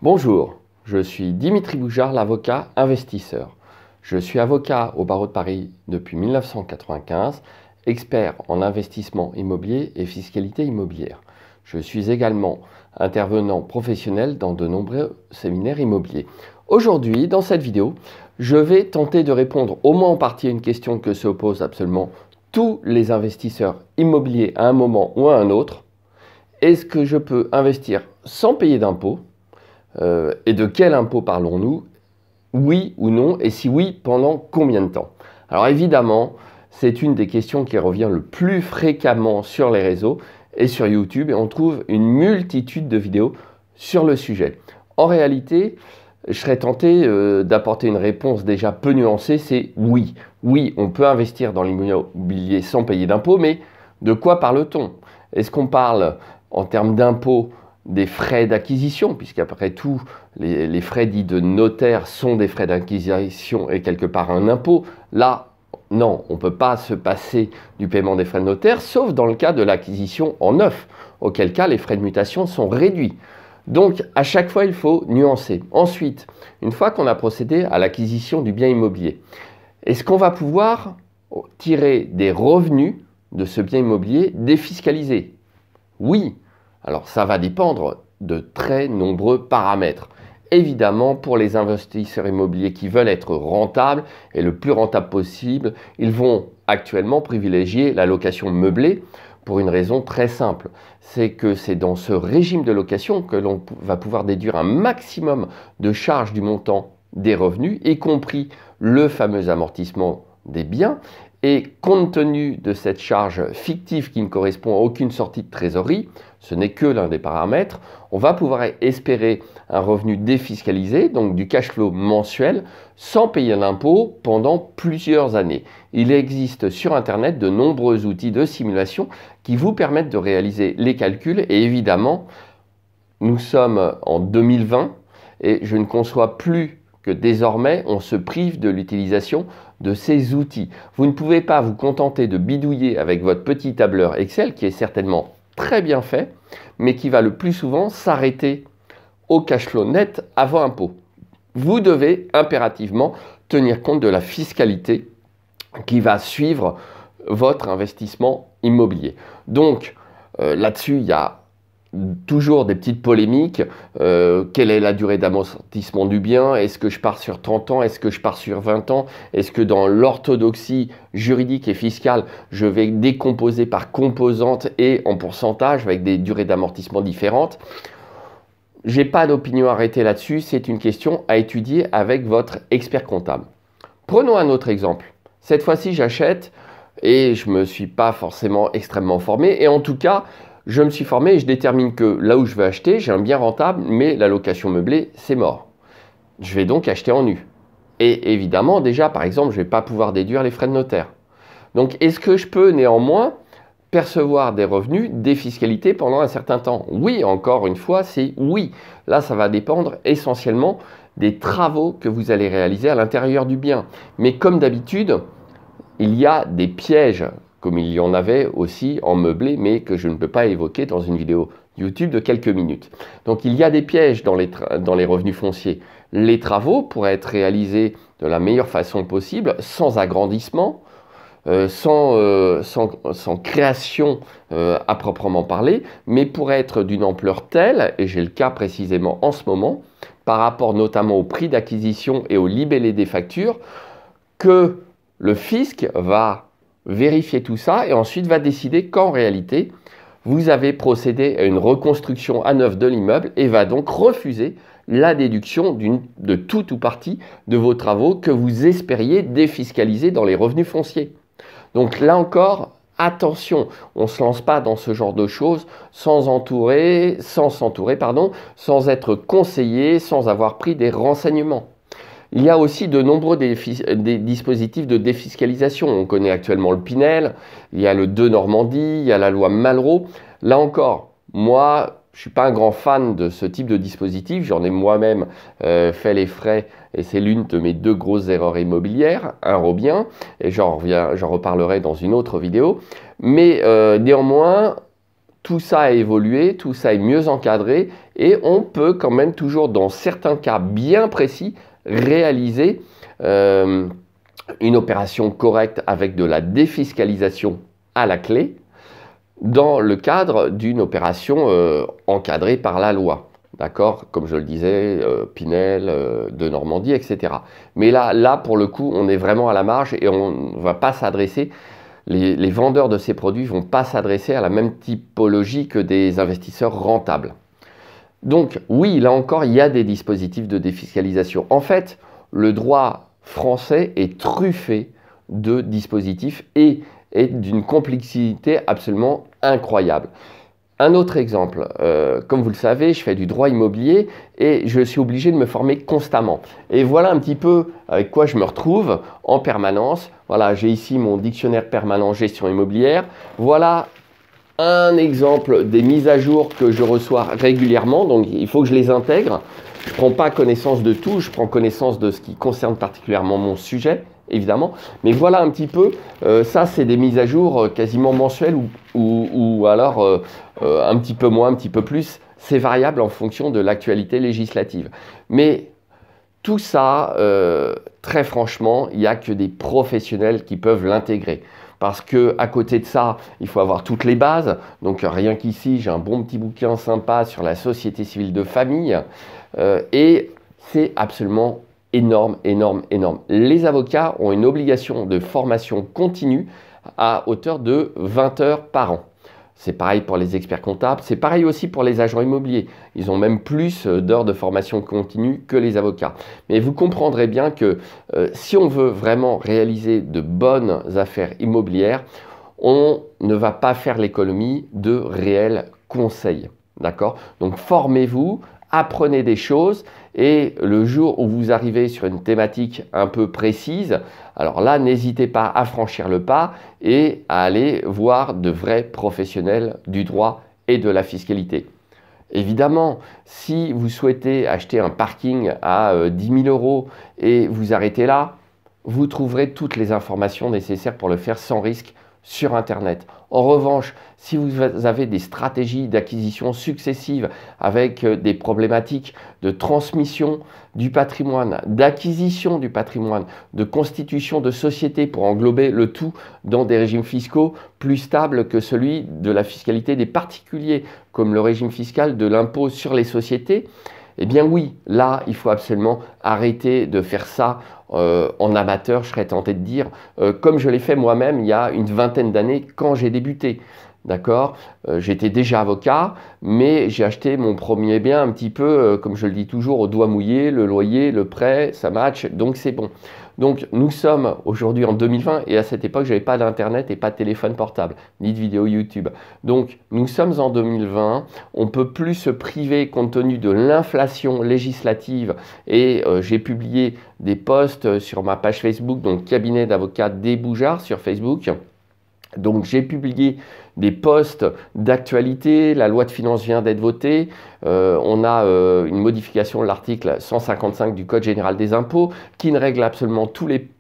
Bonjour, je suis Dimitri Boujard, l'avocat investisseur. Je suis avocat au barreau de Paris depuis 1995, expert en investissement immobilier et fiscalité immobilière. Je suis également intervenant professionnel dans de nombreux séminaires immobiliers. Aujourd'hui, dans cette vidéo, je vais tenter de répondre au moins en partie à une question que se posent absolument tous les investisseurs immobiliers à un moment ou à un autre. Est-ce que je peux investir sans payer d'impôts ? Et de quel impôt parlons-nous? Oui ou non? Et si oui, pendant combien de temps? Alors évidemment, c'est une des questions qui revient le plus fréquemment sur les réseaux et sur YouTube, et on trouve une multitude de vidéos sur le sujet. En réalité, je serais tenté d'apporter une réponse déjà peu nuancée, c'est oui. Oui, on peut investir dans l'immobilier sans payer d'impôts, mais de quoi parle-t-on? Est-ce qu'on parle en termes d'impôts des frais d'acquisition, puisqu'après tout, les frais dits de notaire sont des frais d'acquisition et quelque part un impôt. Là, non, on ne peut pas se passer du paiement des frais de notaire, sauf dans le cas de l'acquisition en neuf, auquel cas les frais de mutation sont réduits. Donc, à chaque fois, il faut nuancer. Ensuite, une fois qu'on a procédé à l'acquisition du bien immobilier, est-ce qu'on va pouvoir tirer des revenus de ce bien immobilier défiscalisés? Oui. Alors ça va dépendre de très nombreux paramètres. Évidemment, pour les investisseurs immobiliers qui veulent être rentables et le plus rentable possible, ils vont actuellement privilégier la location meublée pour une raison très simple. C'est que c'est dans ce régime de location que l'on va pouvoir déduire un maximum de charges du montant des revenus, y compris le fameux amortissement des biens. Et compte tenu de cette charge fictive qui ne correspond à aucune sortie de trésorerie, ce n'est que l'un des paramètres, on va pouvoir espérer un revenu défiscalisé, donc du cash flow mensuel, sans payer d'impôt pendant plusieurs années. Il existe sur Internet de nombreux outils de simulation qui vous permettent de réaliser les calculs, et évidemment, nous sommes en 2020 et je ne conçois plus que désormais on se prive de l'utilisation de ces outils. Vous ne pouvez pas vous contenter de bidouiller avec votre petit tableur Excel qui est certainement très bien fait, mais qui va le plus souvent s'arrêter au cash flow net avant impôt. Vous devez impérativement tenir compte de la fiscalité qui va suivre votre investissement immobilier. Donc là-dessus, il y a toujours des petites polémiques. Quelle est la durée d'amortissement du bien? Est-ce que je pars sur 30 ans? Est-ce que je pars sur 20 ans? Est-ce que dans l'orthodoxie juridique et fiscale, je vais décomposer par composante et en pourcentage avec des durées d'amortissement différentes? J'ai pas d'opinion arrêtée là-dessus. C'est une question à étudier avec votre expert comptable. Prenons un autre exemple. Cette fois-ci, j'achète et je ne me suis pas forcément extrêmement formé. Et en tout cas, je me suis formé et je détermine que là où je veux acheter, j'ai un bien rentable, mais la location meublée, c'est mort. Je vais donc acheter en nu. Et évidemment, déjà, par exemple, je ne vais pas pouvoir déduire les frais de notaire. Donc, est-ce que je peux néanmoins percevoir des revenus défiscalisés pendant un certain temps? Oui, encore une fois, c'est oui. Là, ça va dépendre essentiellement des travaux que vous allez réaliser à l'intérieur du bien. Mais comme d'habitude, il y a des pièges, comme il y en avait aussi en meublé, mais que je ne peux pas évoquer dans une vidéo YouTube de quelques minutes. Donc il y a des pièges dans les revenus fonciers. Les travaux pourraient être réalisés de la meilleure façon possible, sans agrandissement, sans création à proprement parler, mais pourraient être d'une ampleur telle, et j'ai le cas précisément en ce moment, par rapport notamment au prix d'acquisition et au libellé des factures, que le fisc va vérifier tout ça et ensuite va décider qu'en réalité, vous avez procédé à une reconstruction à neuf de l'immeuble et va donc refuser la déduction de tout ou partie de vos travaux que vous espériez défiscaliser dans les revenus fonciers. Donc là encore, attention, on ne se lance pas dans ce genre de choses sans être conseillé, sans avoir pris des renseignements. Il y a aussi de nombreux des dispositifs de défiscalisation. On connaît actuellement le Pinel, il y a le 2 Normandie, il y a la loi Malraux. Là encore, moi, je ne suis pas un grand fan de ce type de dispositif. J'en ai moi-même fait les frais et c'est l'une de mes 2 grosses erreurs immobilières, un Robien, et j'en reparlerai dans une autre vidéo. Mais néanmoins, tout ça a évolué, tout ça est mieux encadré et on peut quand même toujours, dans certains cas bien précis, réaliser une opération correcte avec de la défiscalisation à la clé dans le cadre d'une opération encadrée par la loi. D'accord? Comme je le disais, Pinel, de Normandie, etc. Mais là, pour le coup, on est vraiment à la marge et on ne va pas s'adresser, les vendeurs de ces produits ne vont pas s'adresser à la même typologie que des investisseurs rentables. Donc oui, là encore, il y a des dispositifs de défiscalisation. En fait, le droit français est truffé de dispositifs et d'une complexité absolument incroyable. Un autre exemple, comme vous le savez, je fais du droit immobilier et je suis obligé de me former constamment. Et voilà un petit peu avec quoi je me retrouve en permanence. Voilà, j'ai ici mon dictionnaire permanent gestion immobilière. Voilà un exemple des mises à jour que je reçois régulièrement, donc il faut que je les intègre. Je ne prends pas connaissance de tout, je prends connaissance de ce qui concerne particulièrement mon sujet, évidemment. Mais voilà un petit peu, ça c'est des mises à jour quasiment mensuelles ou alors un petit peu moins, un petit peu plus. C'est variable en fonction de l'actualité législative. Mais tout ça, très franchement, il n'y a que des professionnels qui peuvent l'intégrer. Parce qu'à côté de ça, il faut avoir toutes les bases. Donc rien qu'ici, j'ai un bon petit bouquin sympa sur la société civile de famille. Et c'est absolument énorme, énorme, énorme. Les avocats ont une obligation de formation continue à hauteur de 20 heures par an. C'est pareil pour les experts comptables, c'est pareil aussi pour les agents immobiliers. Ils ont même plus d'heures de formation continue que les avocats. Mais vous comprendrez bien que si on veut vraiment réaliser de bonnes affaires immobilières, on ne va pas faire l'économie de réels conseils. D'accord? Donc formez-vous, apprenez des choses et le jour où vous arrivez sur une thématique un peu précise, alors là, n'hésitez pas à franchir le pas et à aller voir de vrais professionnels du droit et de la fiscalité. Évidemment, si vous souhaitez acheter un parking à 10 000 € et vous arrêtez là, vous trouverez toutes les informations nécessaires pour le faire sans risque sur Internet. En revanche, si vous avez des stratégies d'acquisition successives avec des problématiques de transmission du patrimoine, d'acquisition du patrimoine, de constitution de sociétés pour englober le tout dans des régimes fiscaux plus stables que celui de la fiscalité des particuliers, comme le régime fiscal de l'impôt sur les sociétés, eh bien oui, là, il faut absolument arrêter de faire ça en amateur, je serais tenté de dire, comme je l'ai fait moi-même il y a une vingtaine d'années quand j'ai débuté. D'accord? J'étais déjà avocat, mais j'ai acheté mon premier bien un petit peu, comme je le dis toujours, au doigt mouillé, le loyer, le prêt, ça match, donc c'est bon. Donc nous sommes aujourd'hui en 2020 et à cette époque, je n'avais pas d'internet et pas de téléphone portable, ni de vidéo YouTube. Donc nous sommes en 2020, on ne peut plus se priver compte tenu de l'inflation législative et j'ai publié des posts sur ma page Facebook, donc cabinet d'avocats des Bougeards sur Facebook. Donc j'ai publié des posts d'actualité, la loi de finances vient d'être votée, on a une modification de l'article 155 du Code général des impôts qui ne règle absolument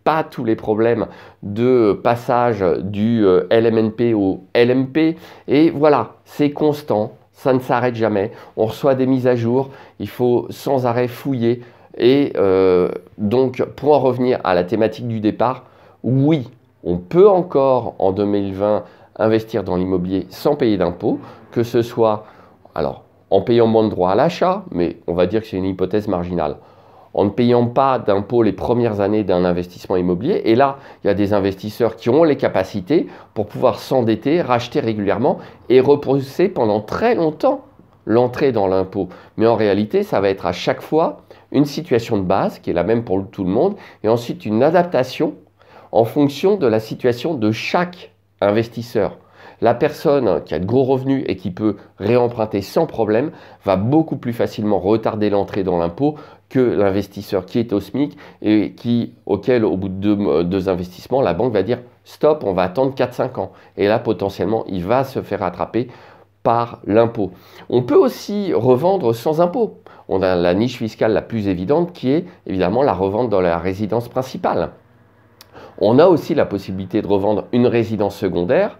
pas tous les problèmes de passage du LMNP au LMP. Et voilà, c'est constant, ça ne s'arrête jamais, on reçoit des mises à jour, il faut sans arrêt fouiller. Et donc pour en revenir à la thématique du départ, oui, on peut encore en 2020 investir dans l'immobilier sans payer d'impôts, que ce soit alors, en payant moins de droits à l'achat, mais on va dire que c'est une hypothèse marginale, en ne payant pas d'impôts les premières années d'un investissement immobilier. Et là, il y a des investisseurs qui ont les capacités pour pouvoir s'endetter, racheter régulièrement et repousser pendant très longtemps l'entrée dans l'impôt. Mais en réalité, ça va être à chaque fois une situation de base qui est la même pour tout le monde et ensuite une adaptation en fonction de la situation de chaque investisseur. La personne qui a de gros revenus et qui peut réemprunter sans problème va beaucoup plus facilement retarder l'entrée dans l'impôt que l'investisseur qui est au SMIC et auquel, au bout de deux investissements, la banque va dire « stop, on va attendre 4-5 ans ». Et là, potentiellement, il va se faire rattraper par l'impôt. On peut aussi revendre sans impôt. On a la niche fiscale la plus évidente qui est évidemment la revente dans la résidence principale. On a aussi la possibilité de revendre une résidence secondaire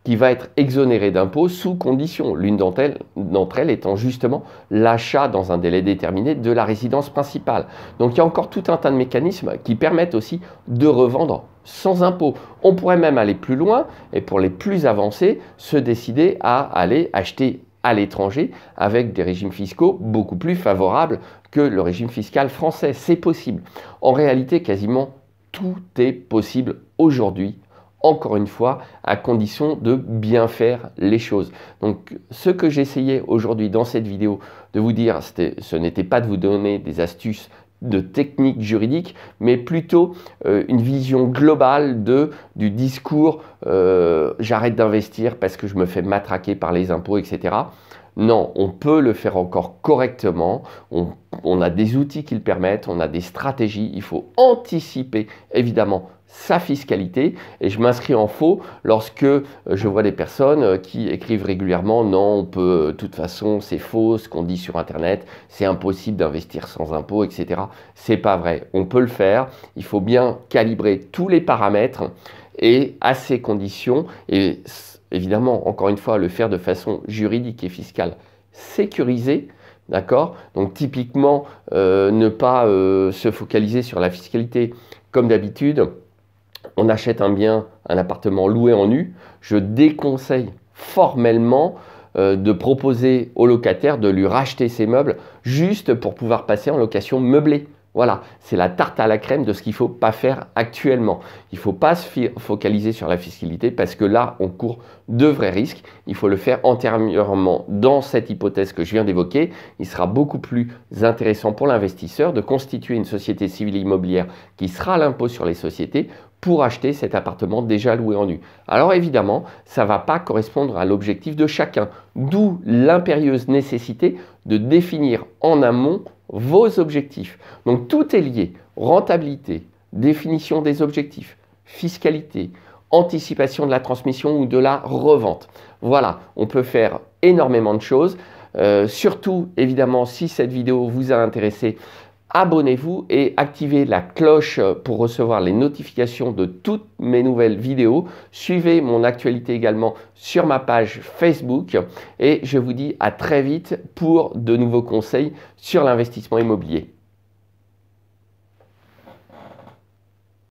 qui va être exonéré d'impôts sous conditions. L'une d'entre elles étant justement l'achat dans un délai déterminé de la résidence principale. Donc il y a encore tout un tas de mécanismes qui permettent aussi de revendre sans impôt. On pourrait même aller plus loin et pour les plus avancés, se décider à aller acheter à l'étranger avec des régimes fiscaux beaucoup plus favorables que le régime fiscal français. C'est possible. En réalité, quasiment tout est possible aujourd'hui, encore une fois, à condition de bien faire les choses. Donc, ce que j'essayais aujourd'hui dans cette vidéo de vous dire, ce n'était pas de vous donner des astuces de techniques juridiques, mais plutôt une vision globale du discours j'arrête d'investir parce que je me fais matraquer par les impôts, etc. Non, on peut le faire encore correctement, on a des outils qui le permettent, on a des stratégies, il faut anticiper évidemment sa fiscalité et je m'inscris en faux lorsque je vois des personnes qui écrivent régulièrement non, on peut, de toute façon c'est faux ce qu'on dit sur internet, c'est impossible d'investir sans impôt, etc. C'est pas vrai, on peut le faire, il faut bien calibrer tous les paramètres et à ces conditions, et évidemment encore une fois le faire de façon juridique et fiscale sécurisée. D'accord? Donc typiquement, ne pas se focaliser sur la fiscalité comme d'habitude. On achète un bien, un appartement loué en nu. Je déconseille formellement de proposer au locataire de lui racheter ses meubles juste pour pouvoir passer en location meublée. Voilà, c'est la tarte à la crème de ce qu'il ne faut pas faire actuellement. Il ne faut pas se focaliser sur la fiscalité parce que là, on court de vrais risques. Il faut le faire antérieurement dans cette hypothèse que je viens d'évoquer. Il sera beaucoup plus intéressant pour l'investisseur de constituer une société civile immobilière qui sera à l'impôt sur les sociétés pour acheter cet appartement déjà loué en nu. Alors évidemment, ça ne va pas correspondre à l'objectif de chacun, d'où l'impérieuse nécessité de définir en amont vos objectifs. Donc tout est lié, rentabilité, définition des objectifs, fiscalité, anticipation de la transmission ou de la revente. Voilà, on peut faire énormément de choses. Surtout, évidemment, si cette vidéo vous a intéressé, abonnez-vous et activez la cloche pour recevoir les notifications de toutes mes nouvelles vidéos. Suivez mon actualité également sur ma page Facebook et je vous dis à très vite pour de nouveaux conseils sur l'investissement immobilier.